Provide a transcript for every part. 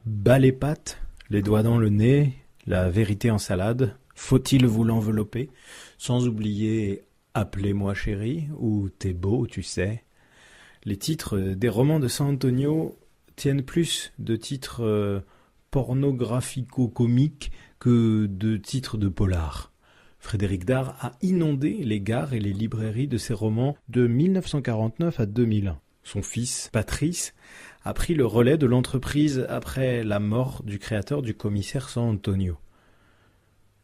Bas les pattes, les doigts dans le nez, la vérité en salade, faut-il vous l'envelopper, sans oublier Appelez-moi chérie ou T'es beau, tu sais. Les titres des romans de San Antonio tiennent plus de titres pornographico-comiques que de titres de polar. Frédéric Dard a inondé les gares et les librairies de ses romans de 1949 à 2001. Son fils, Patrice, a pris le relais de l'entreprise après la mort du créateur du commissaire San Antonio.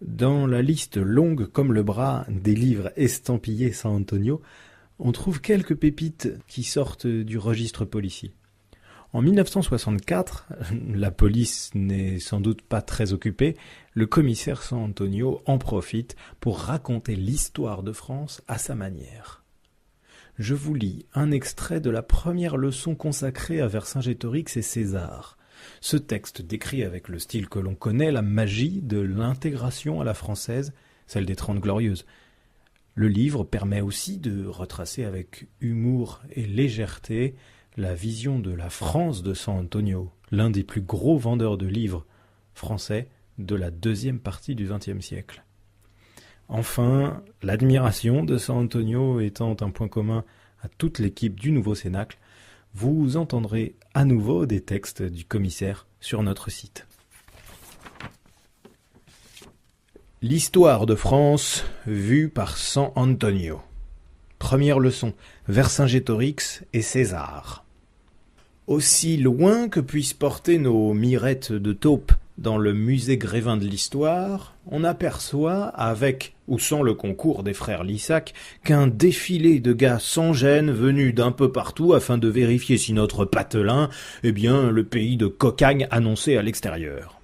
Dans la liste longue comme le bras des livres estampillés San Antonio, on trouve quelques pépites qui sortent du registre policier. En 1964, la police n'est sans doute pas très occupée, le commissaire San Antonio en profite pour raconter l'histoire de France à sa manière. Je vous lis un extrait de la première leçon consacrée à Vercingétorix et César. Ce texte décrit avec le style que l'on connaît la magie de l'intégration à la française, celle des 30 Glorieuses. Le livre permet aussi de retracer avec humour et légèreté la vision de la France de San Antonio, l'un des plus gros vendeurs de livres français de la deuxième partie du XXe siècle. Enfin, l'admiration de San Antonio étant un point commun à toute l'équipe du Nouveau Cénacle, vous entendrez à nouveau des textes du commissaire sur notre site. L'histoire de France vue par San Antonio. Première leçon, Vercingétorix et César. Aussi loin que puissent porter nos mirettes de taupe dans le musée Grévin de l'Histoire, on aperçoit, avec ou sans le concours des frères Lissac, qu'un défilé de gars sans gêne venus d'un peu partout afin de vérifier si notre patelin est bien le pays de cocagne annoncé à l'extérieur.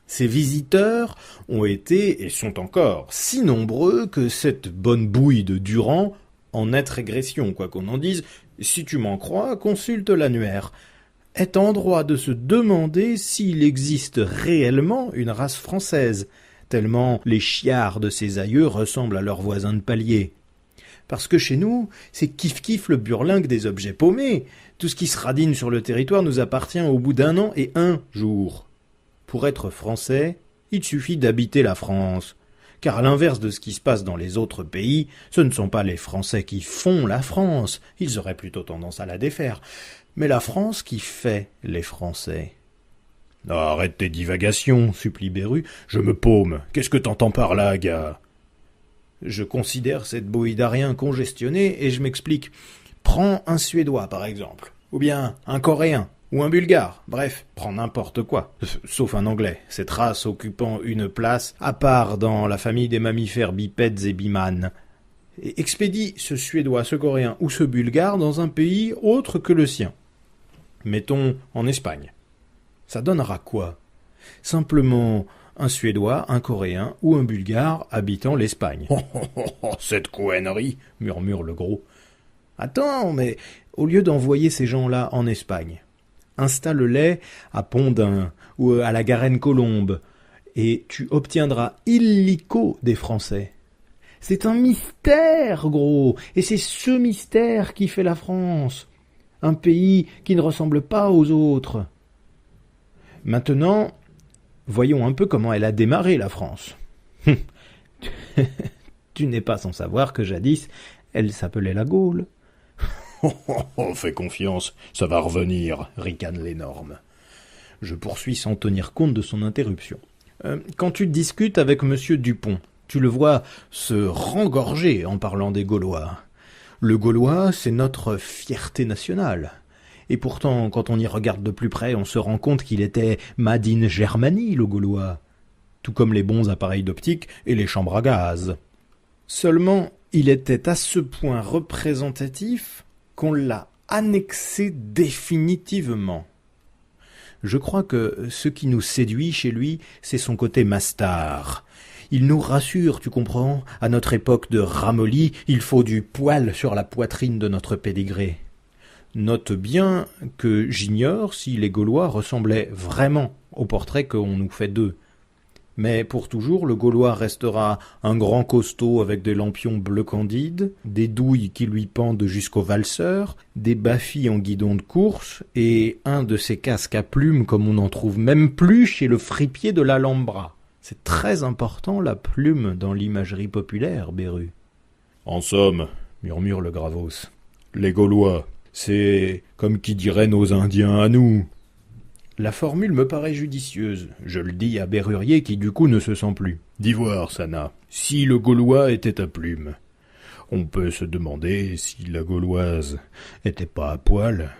Ces visiteurs ont été et sont encore si nombreux que cette bonne bouille de Durand, en nette régression quoi qu'on en dise, si tu m'en crois, consulte l'annuaire, est en droit de se demander s'il existe réellement une race française, tellement les chiards de ses aïeux ressemblent à leurs voisins de palier. Parce que chez nous, c'est kiff-kiff le burlingue des objets paumés. Tout ce qui se radine sur le territoire nous appartient au bout d'un an et un jour. Pour être français, il suffit d'habiter la France. Car à l'inverse de ce qui se passe dans les autres pays, ce ne sont pas les Français qui font la France, ils auraient plutôt tendance à la défaire, mais la France qui fait les Français. « Arrête tes divagations, supplie Beru, je me paume, qu'est-ce que t'entends par là, gars ?» Je considère cette bouille d'Arien congestionnée et je m'explique. Prends un Suédois, par exemple, ou bien un Coréen, ou un Bulgare, bref, prends n'importe quoi, sauf un Anglais, cette race occupant une place à part dans la famille des mammifères bipèdes et bimanes. Et expédie ce Suédois, ce Coréen ou ce Bulgare dans un pays autre que le sien. Mettons en Espagne. Ça donnera quoi? Simplement un Suédois, un Coréen ou un Bulgare habitant l'Espagne. « Cette couennerie !» murmure le gros. « Attends, mais au lieu d'envoyer ces gens-là en Espagne, installe-les à Pont-d'Ain ou à la Garenne-Colombe, et tu obtiendras illico des Français. C'est un mystère, gros, et c'est ce mystère qui fait la France. Un pays qui ne ressemble pas aux autres. Maintenant, voyons un peu comment elle a démarré, la France. Tu n'es pas sans savoir que jadis, elle s'appelait la Gaule. Fais confiance, ça va revenir, ricane l'énorme. Je poursuis sans tenir compte de son interruption. Quand tu discutes avec monsieur Dupont, tu le vois se rengorger en parlant des Gaulois. Le Gaulois, c'est notre fierté nationale. Et pourtant, quand on y regarde de plus près, on se rend compte qu'il était made in Germany, le Gaulois. Tout comme les bons appareils d'optique et les chambres à gaz. Seulement, il était à ce point représentatif qu'on l'a annexé définitivement. Je crois que ce qui nous séduit chez lui, c'est son côté mastard. Il nous rassure, tu comprends, à notre époque de ramolli, il faut du poil sur la poitrine de notre pédigré. Note bien que j'ignore si les Gaulois ressemblaient vraiment au portrait qu'on nous fait d'eux. Mais pour toujours, le Gaulois restera un grand costaud avec des lampions bleu candide, des douilles qui lui pendent jusqu'au valseur, des baffis en guidon de course et un de ces casques à plumes comme on n'en trouve même plus chez le fripier de l'Alhambra. C'est très important la plume dans l'imagerie populaire, Beru. En somme, murmure le Gravos, les Gaulois, c'est comme qui dirait nos Indiens à nous. La formule me paraît judicieuse, je le dis à Berrurier qui du coup ne se sent plus. D'ivoire, Sana, si le Gaulois était à plume, on peut se demander si la Gauloise était pas à poil.